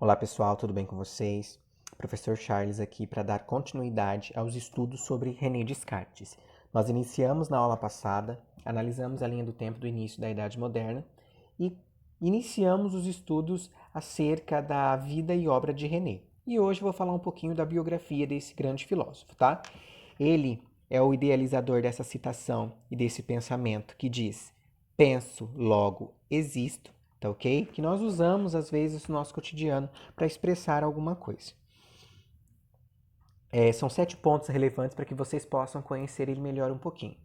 Olá pessoal, tudo bem com vocês? Professor Charles aqui para dar continuidade aos estudos sobre René Descartes. Nós iniciamos na aula passada, analisamos a linha do tempo do início da Idade Moderna e iniciamos os estudos acerca da vida e obra de René. E hoje eu vou falar um pouquinho da biografia desse grande filósofo, tá? Ele é o idealizador dessa citação e desse pensamento que diz: penso, logo existo. Tá ok? Que nós usamos às vezes no nosso cotidiano para expressar alguma coisa. São 7 pontos relevantes para que vocês possam conhecer ele melhor um pouquinho.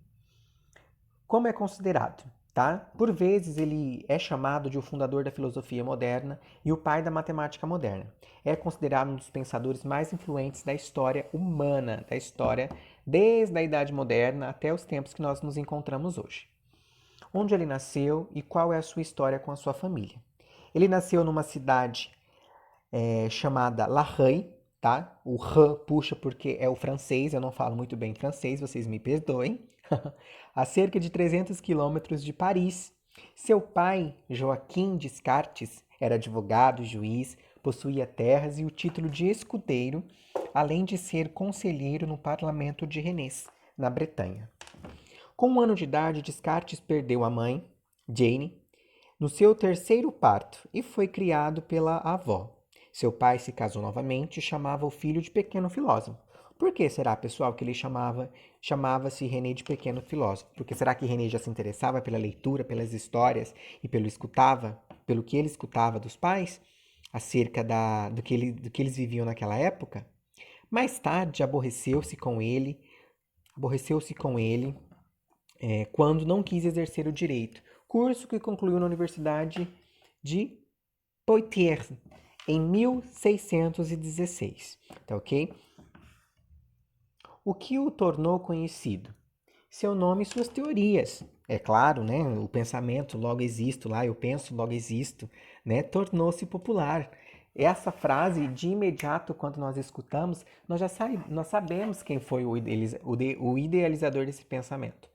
Como é considerado? Tá? Por vezes ele é chamado de o fundador da filosofia moderna e o pai da matemática moderna. É considerado um dos pensadores mais influentes da história humana, da história desde a Idade Moderna até os tempos que nós nos encontramos hoje. Onde ele nasceu e qual é a sua história com a sua família. Ele nasceu numa cidade chamada La Haye, tá? O R puxa porque é o francês, eu não falo muito bem francês, vocês me perdoem. A cerca de 300 quilômetros de Paris. Seu pai, Joaquim Descartes, era advogado, juiz, possuía terras e o título de escudeiro, além de ser conselheiro no parlamento de Rennes, na Bretanha. Com 1 ano de idade, Descartes perdeu a mãe, Jane, no seu terceiro parto e foi criado pela avó. Seu pai se casou novamente e chamava o filho de pequeno filósofo. Por que será, pessoal, que ele chamava-se René de pequeno filósofo? Porque será que René já se interessava pela leitura, pelas histórias e pelo que ele escutava dos pais acerca do que eles viviam naquela época? Mais tarde aborreceu-se com ele quando não quis exercer o direito, curso que concluiu na Universidade de Poitiers em 1616, tá ok? O que o tornou conhecido? Seu nome e suas teorias. É claro, né? O pensamento logo existo lá, eu penso logo existo, né? Tornou-se popular. Essa frase, de imediato, quando nós escutamos, nós sabemos quem foi o idealizador desse pensamento.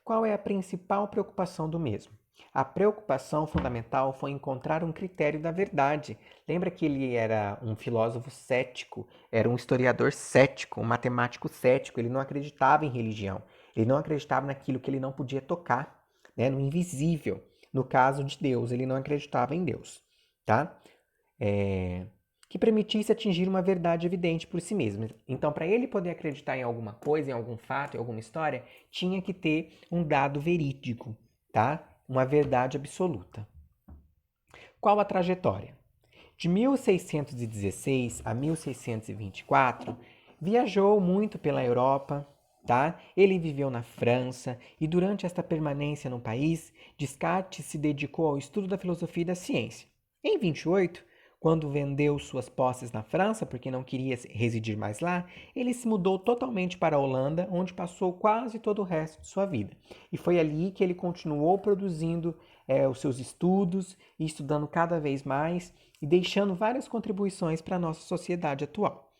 Qual é a principal preocupação do mesmo? A preocupação fundamental foi encontrar um critério da verdade. Lembra que ele era um filósofo cético, era um historiador cético, um matemático cético, ele não acreditava em religião, ele não acreditava naquilo que ele não podia tocar, né? No invisível. No caso de Deus, ele não acreditava em Deus, tá? Que permitisse atingir uma verdade evidente por si mesmo. Então, para ele poder acreditar em alguma coisa, em algum fato, em alguma história, tinha que ter um dado verídico, tá? Uma verdade absoluta. Qual a trajetória? De 1616 a 1624, viajou muito pela Europa, tá? Ele viveu na França e durante esta permanência no país, Descartes se dedicou ao estudo da filosofia e da ciência. Em 28, quando vendeu suas posses na França, porque não queria residir mais lá, ele se mudou totalmente para a Holanda, onde passou quase todo o resto de sua vida. E foi ali que ele continuou produzindo os seus estudos e estudando cada vez mais e deixando várias contribuições para a nossa sociedade atual.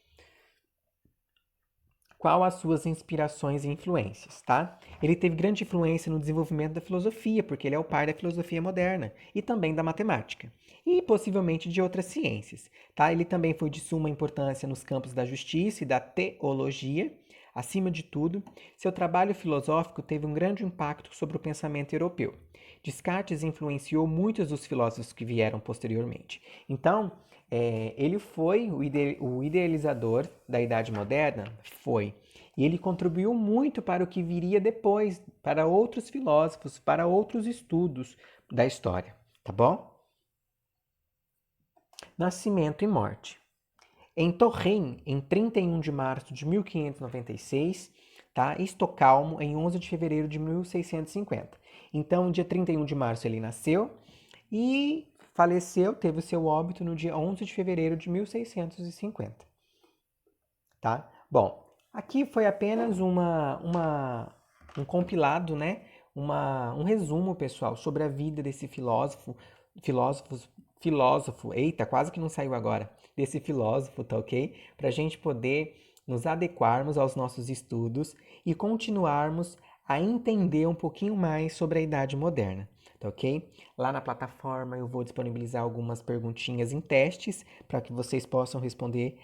Qual as suas inspirações e influências, tá? Ele teve grande influência no desenvolvimento da filosofia, porque ele é o pai da filosofia moderna e também da matemática, e possivelmente de outras ciências, tá? Ele também foi de suma importância nos campos da justiça e da teologia. Acima de tudo, seu trabalho filosófico teve um grande impacto sobre o pensamento europeu. Descartes influenciou muitos dos filósofos que vieram posteriormente. Então, ele foi o idealizador da Idade Moderna? Foi. E ele contribuiu muito para o que viria depois, para outros filósofos, para outros estudos da história, tá bom? Nascimento e morte. Em Torren, em 31 de março de 1596, tá? Estocolmo, em 11 de fevereiro de 1650. Então, dia 31 de março ele nasceu e faleceu, teve o seu óbito no dia 11 de fevereiro de 1650. Tá? Bom, aqui foi apenas um compilado, né? Um resumo, pessoal, sobre a vida desse eita, quase que não saiu agora, desse filósofo, tá ok? Para a gente poder nos adequarmos aos nossos estudos e continuarmos a entender um pouquinho mais sobre a Idade Moderna, tá ok? Lá na plataforma eu vou disponibilizar algumas perguntinhas em testes para que vocês possam responder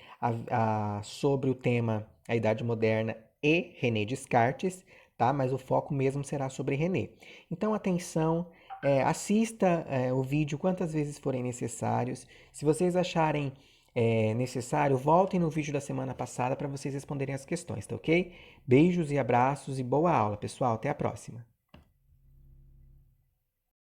sobre o tema a Idade Moderna e René Descartes, tá? Mas o foco mesmo será sobre René. Então, atenção, assista o vídeo quantas vezes forem necessários. Se vocês acharem necessário, voltem no vídeo da semana passada para vocês responderem as questões, tá ok? Beijos e abraços e boa aula, pessoal. Até a próxima.